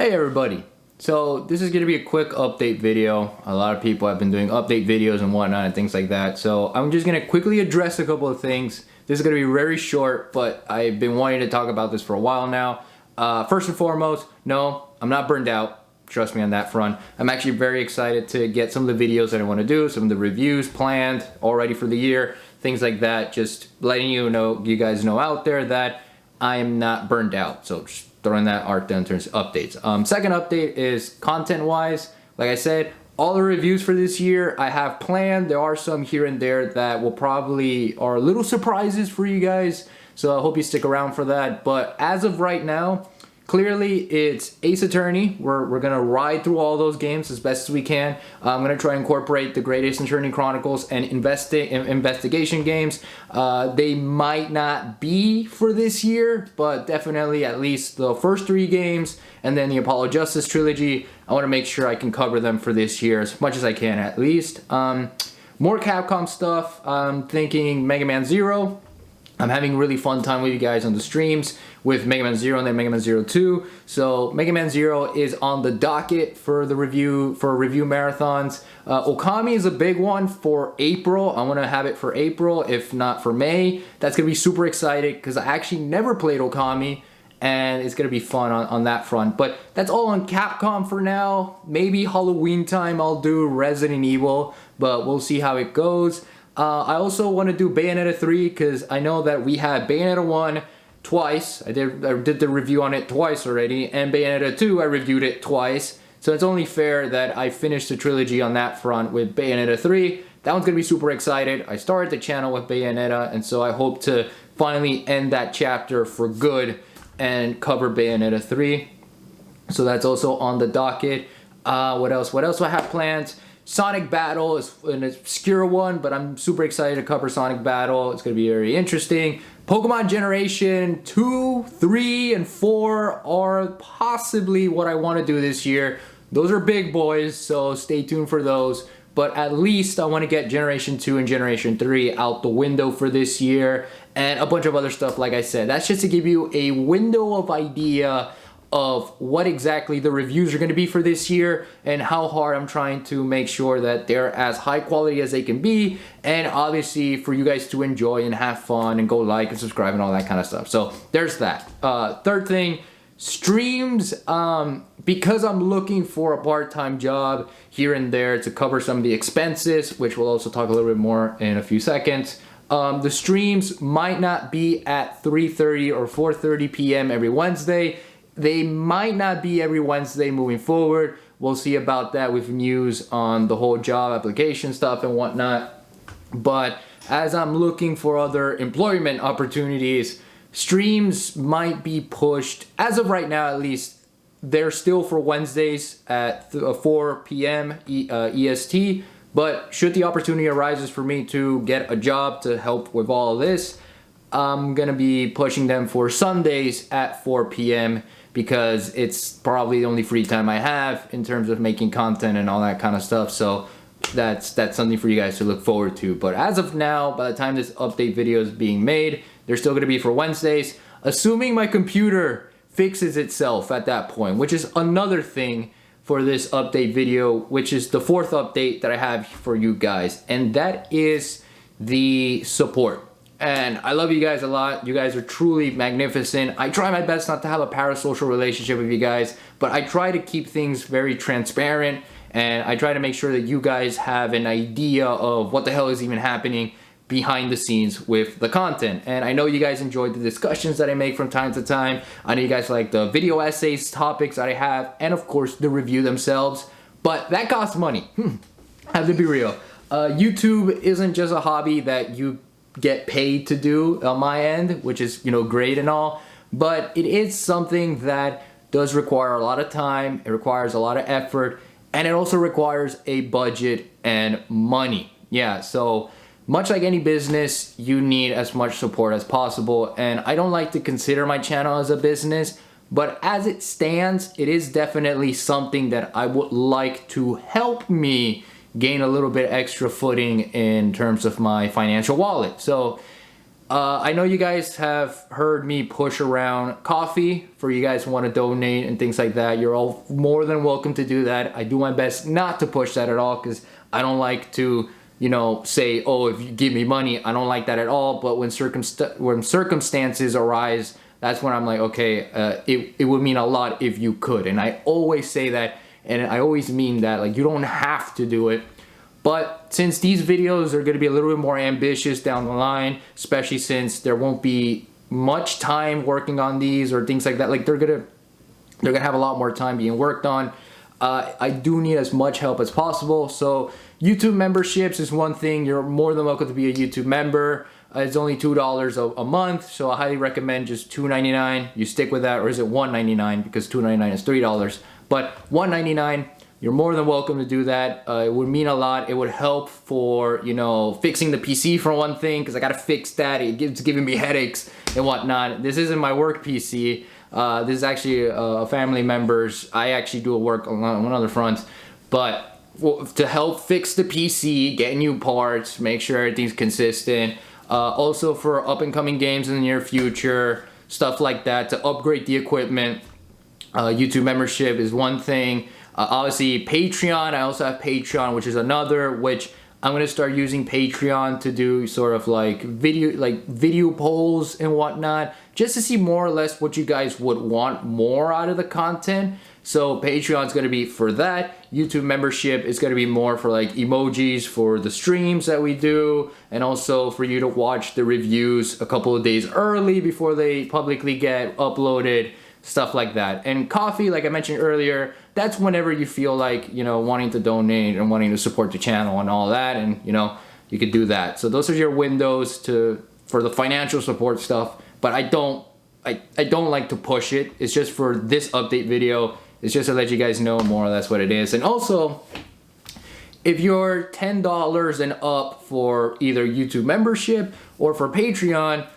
Hey everybody, so this is going to be a quick update video. A lot of people have been doing update videos and whatnot and things like that, so I'm just going to quickly address a couple of things. This is going to be very short, but I've been wanting to talk about this for a while now. First and foremost, no, I'm not burned out. Trust me on that front. I'm actually very excited to get some of the videos that I want to do, some of the reviews planned already for the year, things like that. Just letting you guys know out there that I am not burned out. So just throwing that art down in terms of updates. Second update is content-wise. Like I said, all the reviews for this year I have planned. There are some here and there that will probably are little surprises for you guys. So I hope you stick around for that. But as of right now, clearly it's Ace Attorney. We're gonna ride through all those games as best as we can. I'm gonna try and incorporate the Great Ace Attorney Chronicles and investigation games. They might not be for this year, but definitely at least the first 3 games and then the Apollo Justice trilogy. I want to make sure I can cover them for this year as much as I can at least. More Capcom stuff. I'm thinking Mega Man Zero. I'm having a really fun time with you guys on the streams with Mega Man Zero and then Mega Man Zero 2. So Mega Man Zero is on the docket for the review marathons. Okami is a big one for April. I want to have it for April, if not for May. That's gonna be super exciting because I actually never played Okami, and it's gonna be fun on that front. But that's all on Capcom for now. Maybe Halloween time I'll do Resident Evil, but we'll see how it goes. I also want to do Bayonetta 3 because I know that we had Bayonetta 1 twice. I did the review on it twice already, and Bayonetta 2 I reviewed it twice. So it's only fair that I finish the trilogy on that front with Bayonetta 3. That one's going to be super excited. I started the channel with Bayonetta, and so I hope to finally end that chapter for good and cover Bayonetta 3. So that's also on the docket. What else? What else do I have planned? Sonic Battle is an obscure one, but I'm super excited to cover Sonic Battle. It's going to be very interesting. Pokemon Generation 2, 3, and 4 are possibly what I want to do this year. Those are big boys, so stay tuned for those. But at least I want to get Generation 2 and Generation 3 out the window for this year. And a bunch of other stuff, like I said. That's just to give you a window of idea of what exactly the reviews are going to be for this year and how hard I'm trying to make sure that they're as high quality as they can be, and obviously for you guys to enjoy and have fun and go like and subscribe and all that kind of stuff. So there's that. Third thing, streams. Because I'm looking for a part-time job here and there to cover some of the expenses, which we'll also talk a little bit more in a few seconds. The streams might not be at 3:30 or 4:30 p.m. every Wednesday. They might not be every Wednesday moving forward. We'll see about that with news on the whole job application stuff and whatnot. But as I'm looking for other employment opportunities, streams might be pushed. As of right now, at least, they're still for Wednesdays at 4 p.m. EST. But should the opportunity arises for me to get a job to help with all of this, I'm going to be pushing them for Sundays at 4 p.m. because it's probably the only free time I have in terms of making content and all that kind of stuff. So that's something for you guys to look forward to. But as of now, by the time this update video is being made, they're still going to be for Wednesdays, assuming my computer fixes itself at that point, which is another thing for this update video, which is the 4th update that I have for you guys, and that is the support. And I love you guys a lot. You guys are truly magnificent. I try my best not to have a parasocial relationship with you guys, but I try to keep things very transparent, and I try to make sure that you guys have an idea of what the hell is even happening behind the scenes with the content. And I know you guys enjoyed the discussions that I make from time to time. I know you guys like the video essays, topics that I have, and of course the review themselves. But that costs money. I have to be real. YouTube isn't just a hobby that you get paid to do on my end, which is, great and all, but it is something that does require a lot of time. It requires a lot of effort, and it also requires a budget and money. Yeah, so much like any business, you need as much support as possible, and I don't like to consider my channel as a business, but as it stands, it is definitely something that I would like to help me gain a little bit extra footing in terms of my financial wallet. So I know you guys have heard me push around coffee for you guys who want to donate and things like that. You're all more than welcome to do that. I do my best not to push that at all because I don't like to, you know, say, oh, if you give me money, I don't like that at all. But when circumstances arise, that's when I'm like, okay, it would mean a lot if you could. And I always say that, and I always mean that. Like, you don't have to do it. But since these videos are going to be a little bit more ambitious down the line, especially since there won't be much time working on these or things like that, like they're gonna have a lot more time being worked on. I do need as much help as possible. So YouTube memberships is one thing. You're more than welcome to be a YouTube member. It's only $2 a month, so I highly recommend just $2.99. You stick with that, or is it $1.99? Because $2.99 is $3. But $1.99. You're more than welcome to do that. It would mean a lot. It would help for, you know, fixing the PC for one thing, because I gotta fix that. It's giving me headaches and whatnot. This isn't my work PC. This is actually a family member's. I actually do work on other fronts, but to help fix the PC, get new parts, make sure everything's consistent. Also for up and coming games in the near future, stuff like that, to upgrade the equipment. YouTube membership is one thing. Obviously Patreon, I also have Patreon, which is another, which I'm gonna start using Patreon to do sort of like video polls and whatnot, just to see more or less what you guys would want more out of the content. So Patreon's gonna be for that. YouTube membership is gonna be more for like emojis for the streams that we do, and also for you to watch the reviews a couple of days early before they publicly get uploaded. Stuff like that. And coffee, like I mentioned earlier, that's whenever you feel like, you know, wanting to donate and wanting to support the channel and all that, and you know, you could do that. So those are your windows for the financial support stuff. But I don't like to push it. It's just for this update video. It's just to let you guys know more or less what it is. And also, if you're $10 and up for either YouTube membership or for Patreon,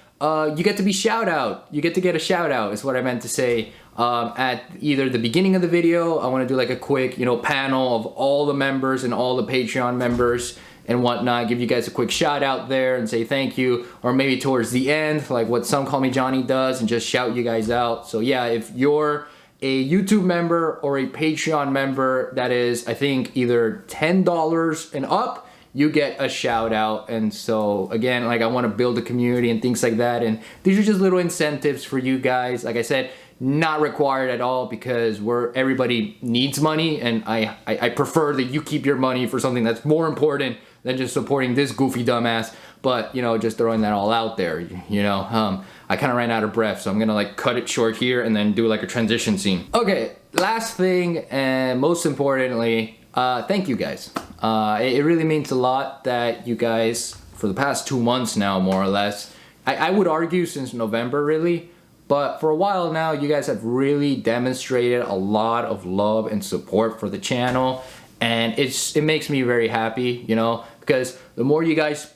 you get to be shout out. You get to get a shout out is what I meant to say. At either the beginning of the video, I want to do like a quick, you know, panel of all the members and all the Patreon members and whatnot. Give you guys a quick shout out there and say thank you. Or maybe towards the end, like what Some Call Me Johnny does, and just shout you guys out. So yeah, if you're a YouTube member or a Patreon member, that is, I think, either $10 and up, you get a shout out. And so again, like I want to build a community and things like that, and these are just little incentives for you guys. Like I said, not required at all, because everybody needs money, and I prefer that you keep your money for something that's more important than just supporting this goofy dumbass. But you know, just throwing that all out there, you know. I kind of ran out of breath, so I'm gonna like cut it short here and then do like a transition scene. Okay, last thing, and most importantly, thank you guys. It really means a lot that you guys, for the past 2 months now, more or less, I would argue since November really, but for a while now, you guys have really demonstrated a lot of love and support for the channel, and it makes me very happy, you know, because the more you guys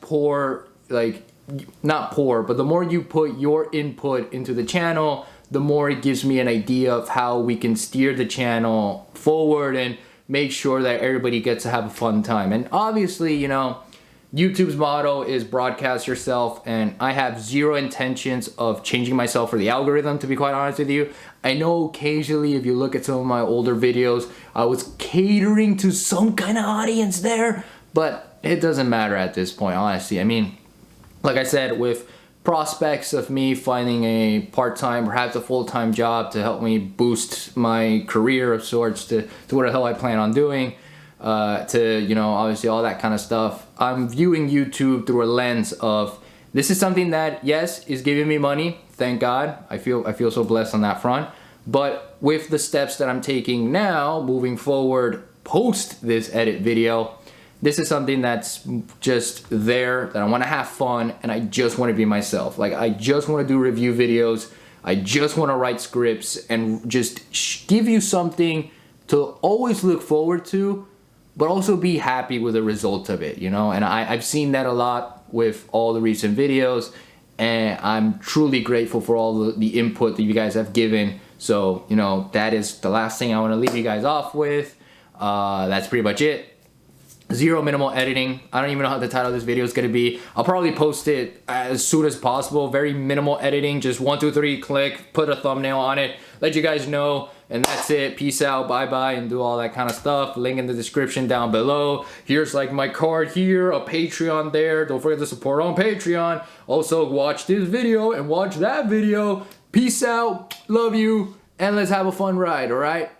not pour, but the more you put your input into the channel, the more it gives me an idea of how we can steer the channel forward and make sure that everybody gets to have a fun time. And obviously, you know, YouTube's motto is broadcast yourself, and I have zero intentions of changing myself for the algorithm, to be quite honest with you. I know occasionally if you look at some of my older videos, I was catering to some kind of audience there, but it doesn't matter at this point, honestly. I mean, like I said, with prospects of me finding a part-time, perhaps a full-time job to help me boost my career of sorts to what the hell I plan on doing, to, you know, obviously all that kind of stuff, I'm viewing YouTube through a lens of, this is something that, yes, is giving me money, thank God. I feel so blessed on that front. But with the steps that I'm taking now, moving forward post this edit video, this is something that's just there, that I want to have fun, and I just want to be myself. Like, I just want to do review videos, I just want to write scripts, and just give you something to always look forward to, but also be happy with the result of it, you know? And I've seen that a lot with all the recent videos, and I'm truly grateful for all the input that you guys have given. So, you know, that is the last thing I want to leave you guys off with. That's pretty much it. Zero minimal editing. I don't even know how the title of this video is gonna be. I'll probably post it as soon as possible. Very minimal editing, just 1, 2, 3, click, put a thumbnail on it, let you guys know, and that's it. Peace out, bye-bye, and do all that kind of stuff. Link in the description down below. Here's like my card here, a Patreon there. Don't forget to support on Patreon. Also, watch this video and watch that video. Peace out, love you, and let's have a fun ride, all right?